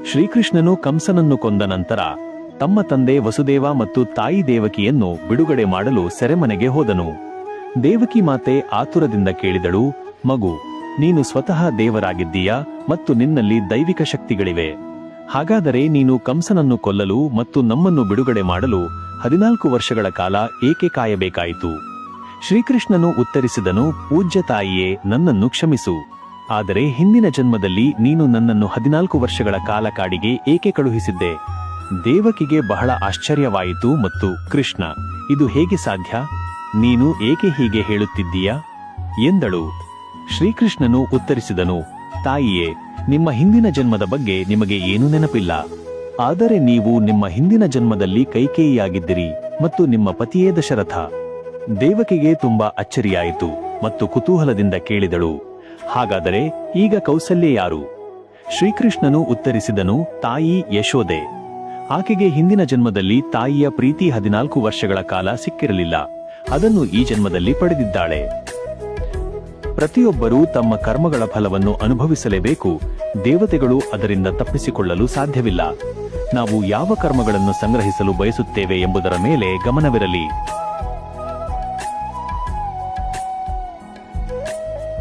ಶ್ರೀಕೃಷ್ಣನು ಕಂಸನನ್ನು ಕೊಂದ ನಂತರ ತಮ್ಮ ತಂದೆ ವಸುದೇವ ಮತ್ತು ತಾಯಿ ದೇವಕಿಯನ್ನು ಬಿಡುಗಡೆ ಮಾಡಲು ಸೆರೆಮನೆಗೆ ಹೋದನು. ದೇವಕಿ ಮಾತೆ ಆತುರದಿಂದ ಕೇಳಿದಳು, ಮಗು, ನೀನು ಸ್ವತಃ ದೇವರಾಗಿದ್ದೀಯಾ ಮತ್ತು ನಿನ್ನಲ್ಲಿ ದೈವಿಕ ಶಕ್ತಿಗಳಿವೆ. ಹಾಗಾದರೆ ನೀನು ಕಂಸನನ್ನು ಕೊಲ್ಲಲು ಮತ್ತು ನಮ್ಮನ್ನು ಬಿಡುಗಡೆ ಮಾಡಲು 14 ವರ್ಷಗಳ ಕಾಲ ಏಕೆ ಕಾಯಬೇಕಾಯಿತು? ಶ್ರೀಕೃಷ್ಣನು ಉತ್ತರಿಸಿದನು, ಪೂಜ್ಯ ತಾಯಿಯೇ, ನನ್ನನ್ನು ಕ್ಷಮಿಸು. ಆದರೆ ಹಿಂದಿನ ಜನ್ಮದಲ್ಲಿ ನೀನು ನನ್ನನ್ನು 14 ವರ್ಷಗಳ ಕಾಲ ಕಾಡಿಗೆ ಏಕೆ ಕಳುಹಿಸಿದ್ದೆ? ದೇವಕಿಗೆ ಬಹಳ ಆಶ್ಚರ್ಯವಾಯಿತು ಮತ್ತು ಕೃಷ್ಣ, ಇದು ಹೇಗೆ ಸಾಧ್ಯ? ನೀನು ಏಕೆ ಹೀಗೆ ಹೇಳುತ್ತಿದ್ದೀಯಾ ಎಂದಳು. ಶ್ರೀಕೃಷ್ಣನು ಉತ್ತರಿಸಿದನು, ತಾಯಿಯೇ, ನಿಮ್ಮ ಹಿಂದಿನ ಜನ್ಮದ ಬಗ್ಗೆ ನಿಮಗೆ ಏನೂ ನೆನಪಿಲ್ಲ. ಆದರೆ ನೀವು ನಿಮ್ಮ ಹಿಂದಿನ ಜನ್ಮದಲ್ಲಿ ಕೈಕೇಯಿಯಾಗಿದ್ದಿರಿ ಮತ್ತು ನಿಮ್ಮ ಪತಿಯೇ ದಶರಥ. ದೇವಕಿಗೆ ತುಂಬಾ ಅಚ್ಚರಿಯಾಯಿತು ಮತ್ತು ಕುತೂಹಲದಿಂದ ಕೇಳಿದಳು, ಹಾಗಾದರೆ ಈಗ ಕೌಸಲ್ಯೆ ಯಾರು? ಶ್ರೀಕೃಷ್ಣನು ಉತ್ತರಿಸಿದನು, ತಾಯಿ ಯಶೋದೆ. ಆಕೆಗೆ ಹಿಂದಿನ ಜನ್ಮದಲ್ಲಿ ತಾಯಿಯ ಪ್ರೀತಿ 14 ವರ್ಷಗಳ ಕಾಲ ಸಿಕ್ಕಿರಲಿಲ್ಲ. ಅದನ್ನು ಈ ಜನ್ಮದಲ್ಲಿ ಪಡೆದಿದ್ದಾಳೆ. ಪ್ರತಿಯೊಬ್ಬರೂ ತಮ್ಮ ಕರ್ಮಗಳ ಫಲವನ್ನು ಅನುಭವಿಸಲೇಬೇಕು. ದೇವತೆಗಳು ಅದರಿಂದ ತಪ್ಪಿಸಿಕೊಳ್ಳಲು ಸಾಧ್ಯವಿಲ್ಲ. ನಾವು ಯಾವ ಕರ್ಮಗಳನ್ನು ಸಂಗ್ರಹಿಸಲು ಬಯಸುತ್ತೇವೆ ಎಂಬುದರ ಮೇಲೆ ಗಮನವಿರಲಿ.